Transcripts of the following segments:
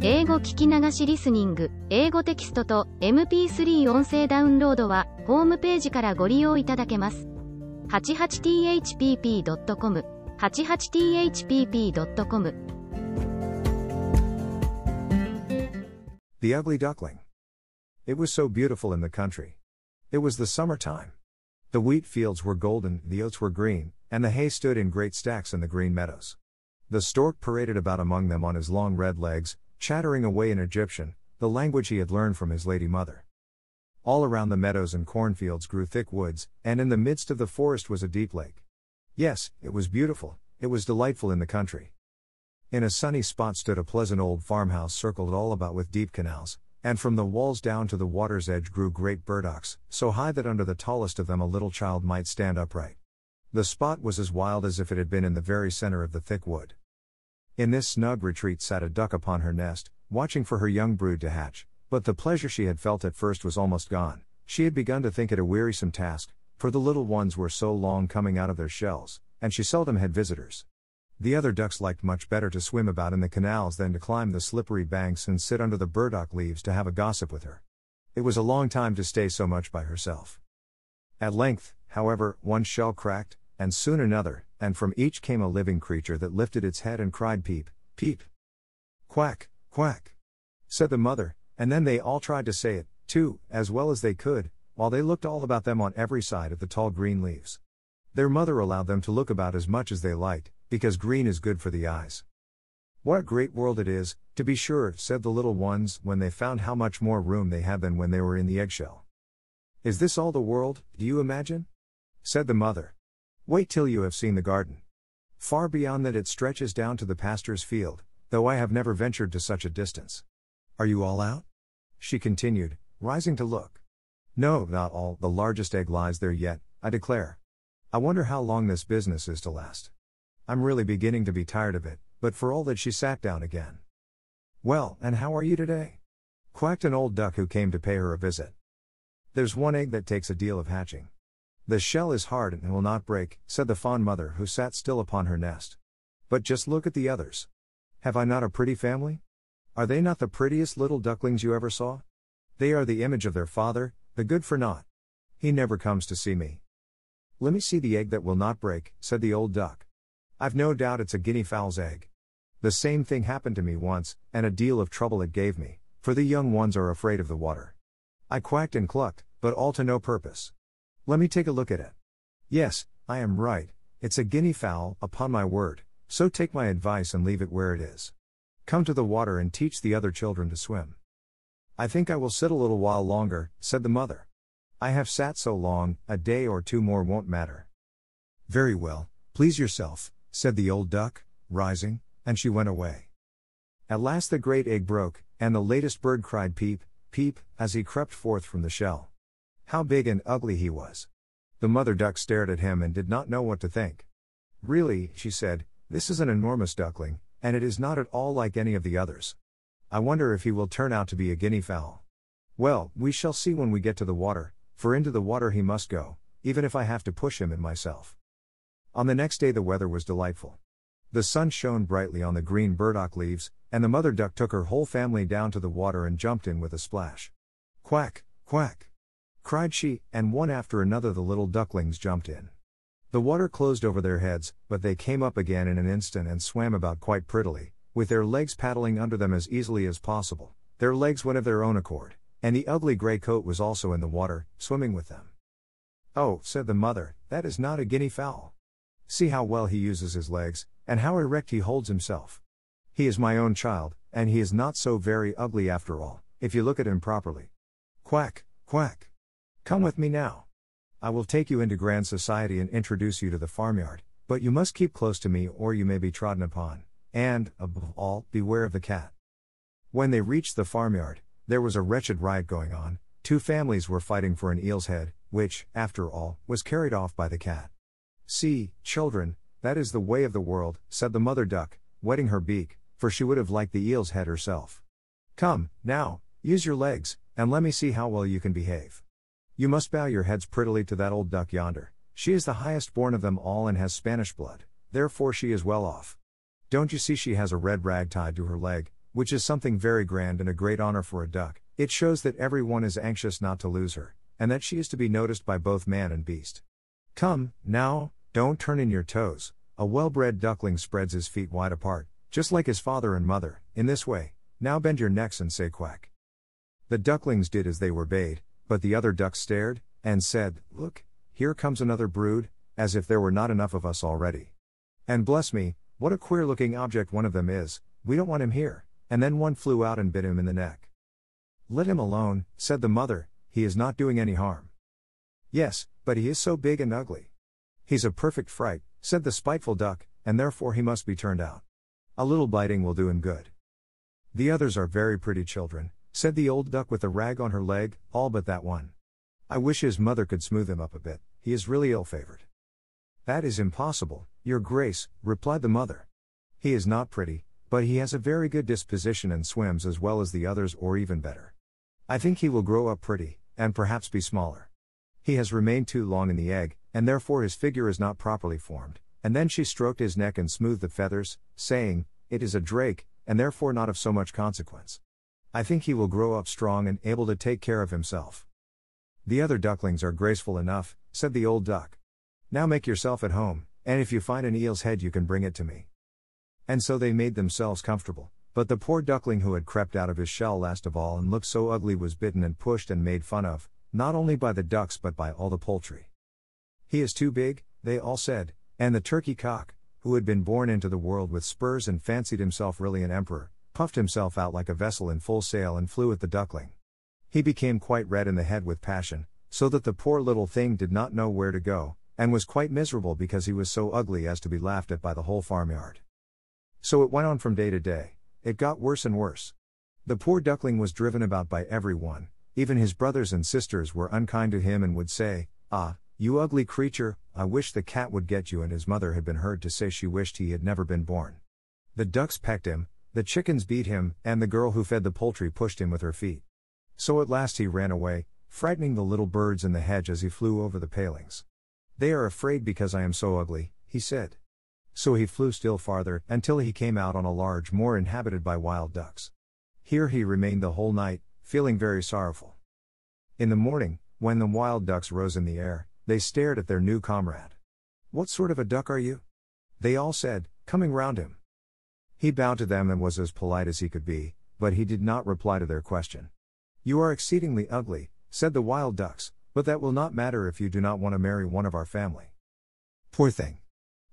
英語聞き流しリスニング、英語テキストと MP3 音声ダウンロードは、ホームページからご利用いただけます。88thpp.com、88thpp.com。 The Ugly Duckling. It was so beautiful in the country. It was the summertime. The wheat fields were golden, the oats were green, and the hay stood in great stacks in the green meadows. The stork paraded about among them on his long red legs, chattering away in Egyptian, the language he had learned from his lady mother. All around the meadows and cornfields grew thick woods, and in the midst of the forest was a deep lake. Yes, it was beautiful, it was delightful in the country. In a sunny spot stood a pleasant old farmhouse circled all about with deep canals, and from the walls down to the water's edge grew great burdocks, so high that under the tallest of them a little child might stand upright. The spot was as wild as if it had been in the very center of the thick wood. In this snug retreat sat a duck upon her nest, watching for her young brood to hatch, but the pleasure she had felt at first was almost gone. She had begun to think it a wearisome task, for the little ones were so long coming out of their shells, and she seldom had visitors. The other ducks liked much better to swim about in the canals than to climb the slippery banks and sit under the burdock leaves to have a gossip with her. It was a long time to stay so much by herself. At length, however, one shell cracked, and soon another, and from each came a living creature that lifted its head and cried peep, peep. Quack, quack, said the mother, and then they all tried to say it, too, as well as they could, while they looked all about them on every side at the tall green leaves. Their mother allowed them to look about as much as they liked, because green is good for the eyes. What a great world it is, to be sure, said the little ones, when they found how much more room they had than when they were in the eggshell. Is this all the world, do you imagine? Said the mother. Wait till you have seen the garden. Far beyond that it stretches down to the pastor's field, though I have never ventured to such a distance. Are you all out? She continued, rising to look. No, not all, the largest egg lies there yet, I declare. I wonder how long this business is to last. I'm really beginning to be tired of it, but for all that she sat down again. Well, and how are you today? Quacked an old duck who came to pay her a visit. There's one egg that takes a deal of hatching. The shell is hard and will not break, said the fond mother who sat still upon her nest. But just look at the others. Have I not a pretty family? Are they not the prettiest little ducklings you ever saw? They are the image of their father, the good-for-naught. He never comes to see me. Let me see the egg that will not break, said the old duck. I've no doubt it's a guinea fowl's egg. The same thing happened to me once, and a deal of trouble it gave me, for the young ones are afraid of the water. I quacked and clucked, but all to no purpose. Let me take a look at it. Yes, I am right, it's a guinea fowl, upon my word, so take my advice and leave it where it is. Come to the water and teach the other children to swim. I think I will sit a little while longer, said the mother. I have sat so long, a day or two more won't matter. Very well, please yourself, said the old duck, rising, and she went away. At last the great egg broke, and the latest bird cried peep, peep, as he crept forth from the shell. How big and ugly he was. The mother duck stared at him and did not know what to think. Really, she said, this is an enormous duckling, and it is not at all like any of the others. I wonder if he will turn out to be a guinea fowl. Well, we shall see when we get to the water, for into the water he must go, even if I have to push him in myself. On the next day the weather was delightful. The sun shone brightly on the green burdock leaves, and the mother duck took her whole family down to the water and jumped in with a splash. Quack, quack, cried she, and one after another the little ducklings jumped in. The water closed over their heads, but they came up again in an instant and swam about quite prettily, with their legs paddling under them as easily as possible. Their legs went of their own accord, and the ugly grey coat was also in the water, swimming with them. Oh, said the mother, that is not a guinea fowl. See how well he uses his legs, and how erect he holds himself. He is my own child, and he is not so very ugly after all, if you look at him properly. Quack, quack. Come with me now. I will take you into grand society and introduce you to the farmyard, but you must keep close to me or you may be trodden upon, and, above all, beware of the cat. When they reached the farmyard, there was a wretched riot going on. Two families were fighting for an eel's head, which, after all, was carried off by the cat. See, children, that is the way of the world, said the mother duck, wetting her beak, for she would have liked the eel's head herself. Come, now, use your legs, and let me see how well you can behave. You must bow your heads prettily to that old duck yonder. She is the highest born of them all and has Spanish blood, therefore she is well off. Don't you see she has a red rag tied to her leg, which is something very grand and a great honor for a duck. It shows that everyone is anxious not to lose her, and that she is to be noticed by both man and beast. Come, now, don't turn in your toes. A well-bred duckling spreads his feet wide apart, just like his father and mother, in this way. Now bend your necks and say quack. The ducklings did as they were bade, but the other ducks stared, and said, Look, here comes another brood, as if there were not enough of us already. And bless me, what a queer-looking object one of them is, we don't want him here. And then one flew out and bit him in the neck. Let him alone, said the mother, he is not doing any harm. Yes, but he is so big and ugly. He's a perfect fright, said the spiteful duck, and therefore he must be turned out. A little biting will do him good. The others are very pretty children, said the old duck with a rag on her leg, all but that one. I wish his mother could smooth him up a bit, he is really ill-favored. That is impossible, your grace, replied the mother. He is not pretty, but he has a very good disposition and swims as well as the others or even better. I think he will grow up pretty, and perhaps be smaller. He has remained too long in the egg, and therefore his figure is not properly formed. And then she stroked his neck and smoothed the feathers, saying, It is a drake, and therefore not of so much consequence. I think he will grow up strong and able to take care of himself. The other ducklings are graceful enough, said the old duck. Now make yourself at home, and if you find an eel's head you can bring it to me. And so they made themselves comfortable, but the poor duckling who had crept out of his shell last of all and looked so ugly was bitten and pushed and made fun of, not only by the ducks but by all the poultry. He is too big, they all said, and the turkey cock, who had been born into the world with spurs and fancied himself really an emperor, puffed himself out like a vessel in full sail and flew at the duckling. He became quite red in the head with passion, so that the poor little thing did not know where to go, and was quite miserable because he was so ugly as to be laughed at by the whole farmyard. So it went on from day to day. It got worse and worse. The poor duckling was driven about by everyone, even his brothers and sisters were unkind to him and would say, Ah, you ugly creature, I wish the cat would get you, and his mother had been heard to say she wished he had never been born. The ducks pecked him, the chickens beat him, and the girl who fed the poultry pushed him with her feet. So at last he ran away, frightening the little birds in the hedge as he flew over the palings. They are afraid because I am so ugly, he said. So he flew still farther, until he came out on a large moor inhabited by wild ducks. Here he remained the whole night, feeling very sorrowful. In the morning, when the wild ducks rose in the air, they stared at their new comrade. What sort of a duck are you? They all said, coming round him. He bowed to them and was as polite as he could be, but he did not reply to their question. You are exceedingly ugly, said the wild ducks, but that will not matter if you do not want to marry one of our family. Poor thing.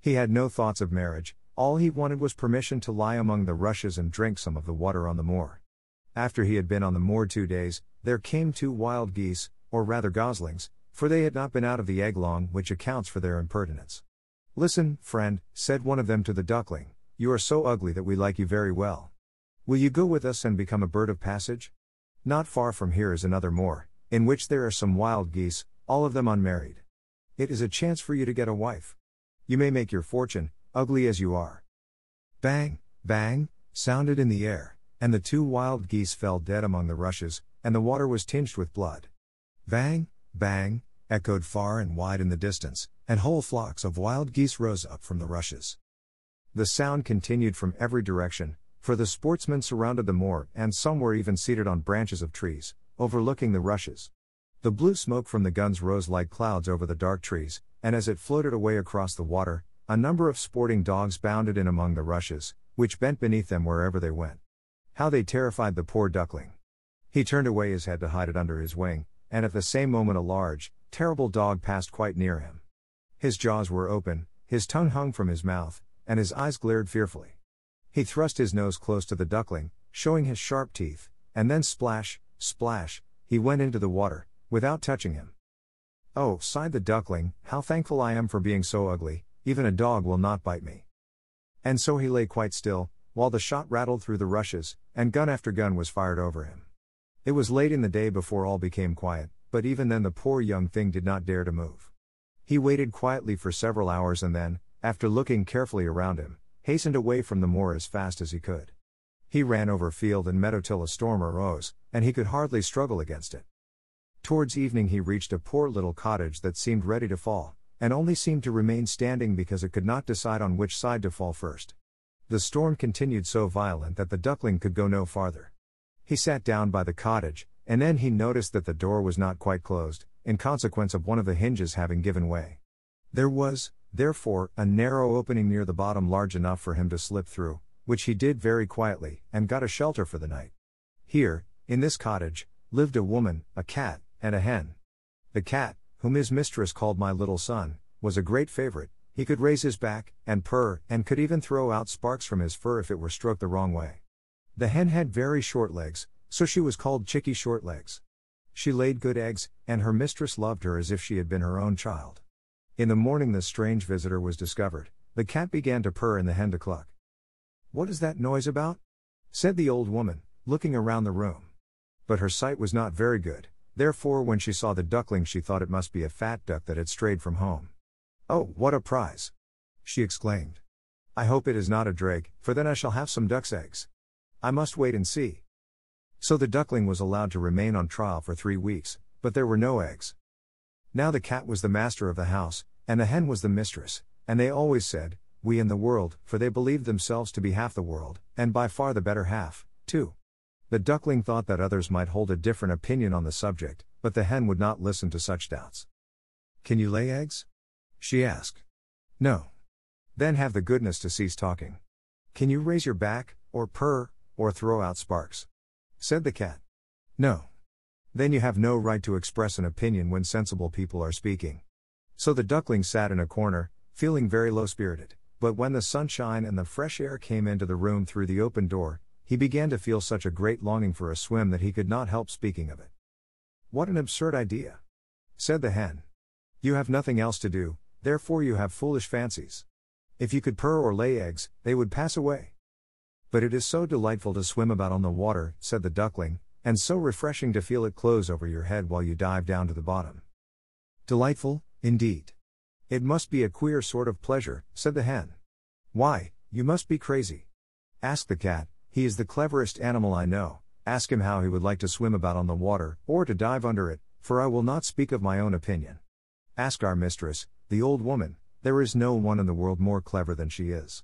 He had no thoughts of marriage, all he wanted was permission to lie among the rushes and drink some of the water on the moor. After he had been on the moor 2 days, there came 2 wild geese, or rather goslings, for they had not been out of the egg long, which accounts for their impertinence. Listen, friend, said one of them to the duckling, you are so ugly that we like you very well. Will you go with us and become a bird of passage? Not far from here is another moor, in which there are some wild geese, all of them unmarried. It is a chance for you to get a wife. You may make your fortune, ugly as you are. Bang, bang, sounded in the air, and the 2 wild geese fell dead among the rushes, and the water was tinged with blood. Bang, bang, echoed far and wide in the distance, and whole flocks of wild geese rose up from the rushes. The sound continued from every direction, for the sportsmen surrounded the moor, and some were even seated on branches of trees, overlooking the rushes. The blue smoke from the guns rose like clouds over the dark trees, and as it floated away across the water, a number of sporting dogs bounded in among the rushes, which bent beneath them wherever they went. How they terrified the poor duckling! He turned away his head to hide it under his wing, and at the same moment a large, terrible dog passed quite near him. His jaws were open, his tongue hung from his mouth, and his eyes glared fearfully. He thrust his nose close to the duckling, showing his sharp teeth, and then splash, splash, he went into the water, without touching him. Oh, sighed the duckling, how thankful I am for being so ugly, even a dog will not bite me. And so he lay quite still, while the shot rattled through the rushes, and gun after gun was fired over him. It was late in the day before all became quiet, but even then the poor young thing did not dare to move. He waited quietly for several hours and then, after looking carefully around him, hastened away from the moor as fast as he could. He ran over field and meadow till a storm arose, and he could hardly struggle against it. Towards evening he reached a poor little cottage that seemed ready to fall, and only seemed to remain standing because it could not decide on which side to fall first. The storm continued so violent that the duckling could go no farther. He sat down by the cottage, and then he noticed that the door was not quite closed, in consequence of one of the hinges having given way. There was, therefore, a narrow opening near the bottom large enough for him to slip through, which he did very quietly, and got a shelter for the night. Here, in this cottage, lived a woman, a cat, and a hen. The cat, whom his mistress called my little son, was a great favorite. He could raise his back, and purr, and could even throw out sparks from his fur if it were stroked the wrong way. The hen had very short legs, so she was called Chickie Shortlegs. She laid good eggs, and her mistress loved her as if she had been her own child. In the morning the strange visitor was discovered. The cat began to purr and the hen to cluck. "What is that noise about?" said the old woman, looking around the room. But her sight was not very good, therefore when she saw the duckling she thought it must be a fat duck that had strayed from home. "Oh, what a prize!" she exclaimed. "I hope it is not a drake, for then I shall have some duck's eggs. I must wait and see." So the duckling was allowed to remain on trial for 3 weeks, but there were no eggs. Now the cat was the master of the house, and the hen was the mistress, and they always said, "We in the world," for they believed themselves to be half the world, and by far the better half, too. The duckling thought that others might hold a different opinion on the subject, but the hen would not listen to such doubts. "Can you lay eggs?" she asked. "No." "Then have the goodness to cease talking. Can you raise your back, or purr, or throw out sparks?" said the cat. "No." "Then you have no right to express an opinion when sensible people are speaking." So the duckling sat in a corner, feeling very low-spirited, but when the sunshine and the fresh air came into the room through the open door, he began to feel such a great longing for a swim that he could not help speaking of it. "What an absurd idea!" said the hen. "You have nothing else to do, therefore you have foolish fancies. If you could purr or lay eggs, they would pass away." "But it is so delightful to swim about on the water," said the duckling, "and so refreshing to feel it close over your head while you dive down to the bottom." "Delightful, indeed. It must be a queer sort of pleasure," said the hen. "Why, you must be crazy. Ask the cat, he is the cleverest animal I know. Ask him how he would like to swim about on the water, or to dive under it, for I will not speak of my own opinion. Ask our mistress, the old woman, there is no one in the world more clever than she is.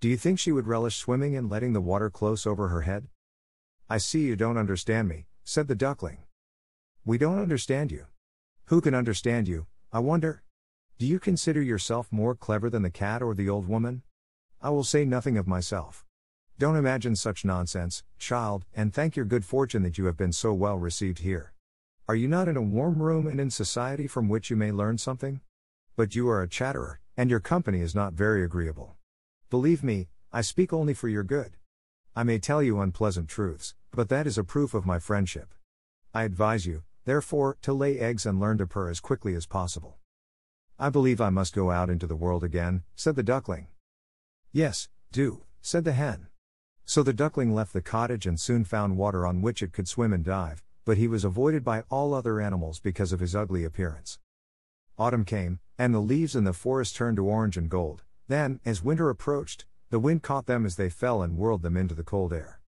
Do you think she would relish swimming and letting the water close over her head?" "I see you don't understand me," said the duckling. "We don't understand you. Who can understand you, I wonder? Do you consider yourself more clever than the cat or the old woman? I will say nothing of myself. Don't imagine such nonsense, child, and thank your good fortune that you have been so well received here. Are you not in a warm room and in society from which you may learn something? But you are a chatterer, and your company is not very agreeable. Believe me, I speak only for your good. I may tell you unpleasant truths, but that is a proof of my friendship. I advise you, therefore, to lay eggs and learn to purr as quickly as possible." "I believe I must go out into the world again," said the duckling. "Yes, do," said the hen. So the duckling left the cottage and soon found water on which it could swim and dive, but he was avoided by all other animals because of his ugly appearance. Autumn came, and the leaves in the forest turned to orange and gold. Then, as winter approached, the wind caught them as they fell and whirled them into the cold air.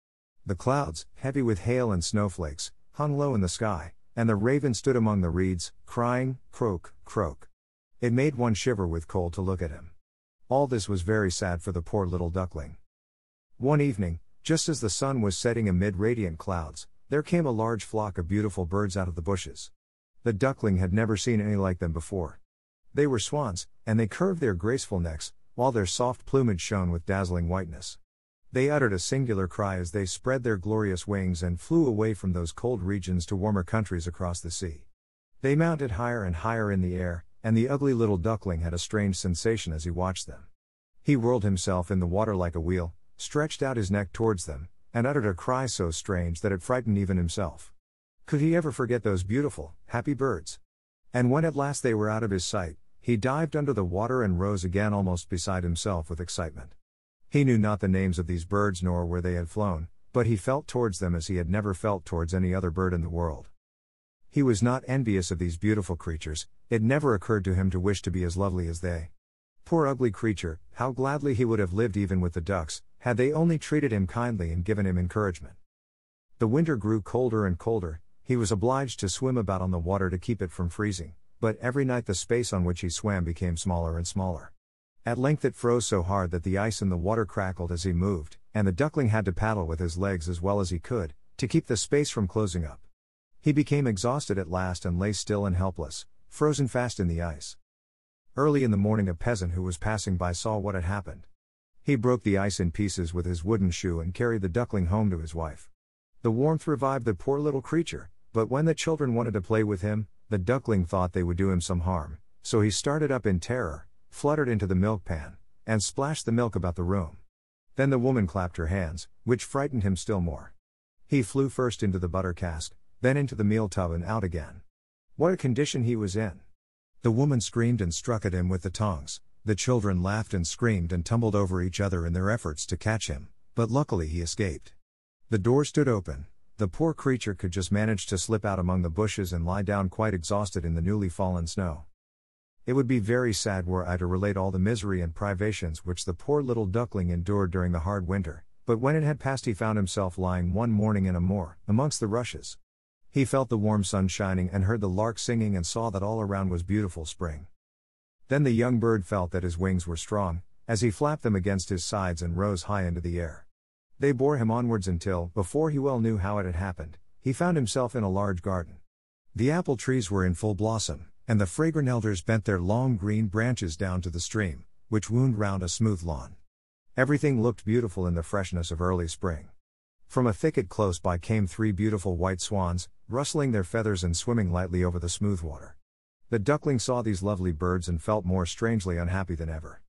The clouds, heavy with hail and snowflakes, hung low in the sky, and the raven stood among the reeds, crying, "Croak, croak." It made one shiver with cold to look at him. All this was very sad for the poor little duckling. One evening, just as the sun was setting amid radiant clouds, there came a large flock of beautiful birds out of the bushes. The duckling had never seen any like them before. They were swans, and they curved their graceful necks, while their soft plumage shone with dazzling whiteness. They uttered a singular cry as they spread their glorious wings and flew away from those cold regions to warmer countries across the sea. They mounted higher and higher in the air, and the ugly little duckling had a strange sensation as he watched them. He whirled himself in the water like a wheel, stretched out his neck towards them, and uttered a cry so strange that it frightened even himself. Could he ever forget those beautiful, happy birds? And when at last they were out of his sight, he dived under the water and rose again almost beside himself with excitement. He knew not the names of these birds nor where they had flown, but he felt towards them as he had never felt towards any other bird in the world. He was not envious of these beautiful creatures, it never occurred to him to wish to be as lovely as they. Poor ugly creature, how gladly he would have lived even with the ducks, had they only treated him kindly and given him encouragement. The winter grew colder and colder, he was obliged to swim about on the water to keep it from freezing, but every night the space on which he swam became smaller and smaller. At length it froze so hard that the ice in the water crackled as he moved, and the duckling had to paddle with his legs as well as he could, to keep the space from closing up. He became exhausted at last and lay still and helpless, frozen fast in the ice. Early in the morning a peasant who was passing by saw what had happened. He broke the ice in pieces with his wooden shoe and carried the duckling home to his wife. The warmth revived the poor little creature, but when the children wanted to play with him, the duckling thought they would do him some harm, so he started up in terror, fluttered into the milk pan, and splashed the milk about the room. Then the woman clapped her hands, which frightened him still more. He flew first into the butter cask, then into the meal tub and out again. What a condition he was in! The woman screamed and struck at him with the tongs, the children laughed and screamed and tumbled over each other in their efforts to catch him, but luckily he escaped. The door stood open, the poor creature could just manage to slip out among the bushes and lie down quite exhausted in the newly fallen snow. It would be very sad were I to relate all the misery and privations which the poor little duckling endured during the hard winter, but when it had passed he found himself lying one morning in a moor, amongst the rushes. He felt the warm sun shining and heard the lark singing and saw that all around was beautiful spring. Then the young bird felt that his wings were strong, as he flapped them against his sides and rose high into the air. They bore him onwards until, before he well knew how it had happened, he found himself in a large garden. The apple trees were in full blossom, and the fragrant elders bent their long green branches down to the stream, which wound round a smooth lawn. Everything looked beautiful in the freshness of early spring. From a thicket close by came 3 beautiful white swans, rustling their feathers and swimming lightly over the smooth water. The duckling saw these lovely birds and felt more strangely unhappy than ever.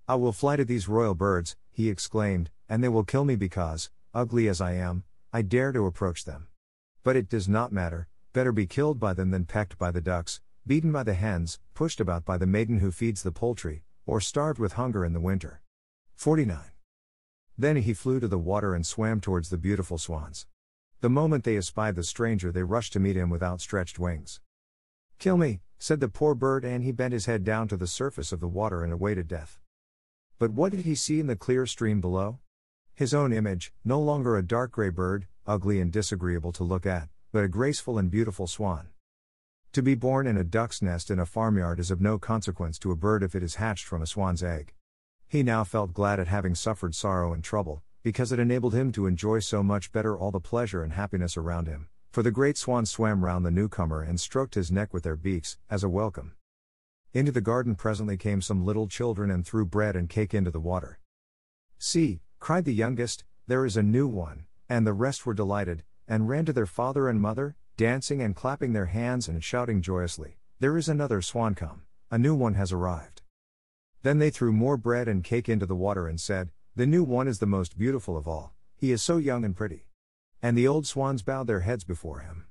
"I will fly to these royal birds," he exclaimed, "and they will kill me because, ugly as I am, I dare to approach them. But it does not matter, better be killed by them than pecked by the ducks, beaten by the hens, pushed about by the maiden who feeds the poultry, or starved with hunger in the winter." 49. Then he flew to the water and swam towards the beautiful swans. The moment they espied the stranger they rushed to meet him with outstretched wings. "Kill me," said the poor bird, and he bent his head down to the surface of the water and awaited death. But what did he see in the clear stream below? His own image, no longer a dark gray bird, ugly and disagreeable to look at, but a graceful and beautiful swan. To be born in a duck's nest in a farmyard is of no consequence to a bird if it is hatched from a swan's egg. He now felt glad at having suffered sorrow and trouble, because it enabled him to enjoy so much better all the pleasure and happiness around him, for the great swans swam round the newcomer and stroked his neck with their beaks, as a welcome. Into the garden presently came some little children and threw bread and cake into the water. "See," cried the youngest, "there is a new one," and the rest were delighted, and ran to their father and mother, dancing and clapping their hands and shouting joyously, "There is another swan come, a new one has arrived." Then they threw more bread and cake into the water and said, "The new one is the most beautiful of all, he is so young and pretty." And the old swans bowed their heads before him.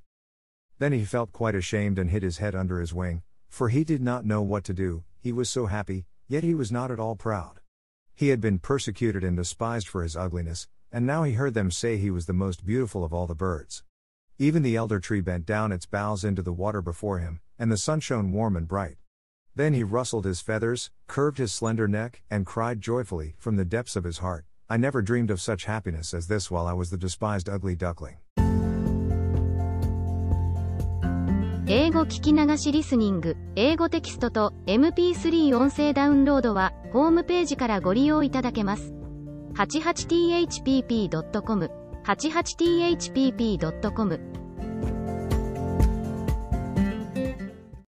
Then he felt quite ashamed and hid his head under his wing, for he did not know what to do, he was so happy, yet he was not at all proud. He had been persecuted and despised for his ugliness, and now he heard them say he was the most beautiful of all the birds. Even the elder tree bent down its boughs into the water before him, and the sun shone warm and bright. Then he rustled his feathers, curved his slender neck, and cried joyfully, from the depths of his heart, "I never dreamed of such happiness as this while I was the despised ugly duckling." 英語聞き流しリスニング、英語テキストと MP3 音声ダウンロードは、ホームページからご利用いただけます。88thpp.com、88thpp.com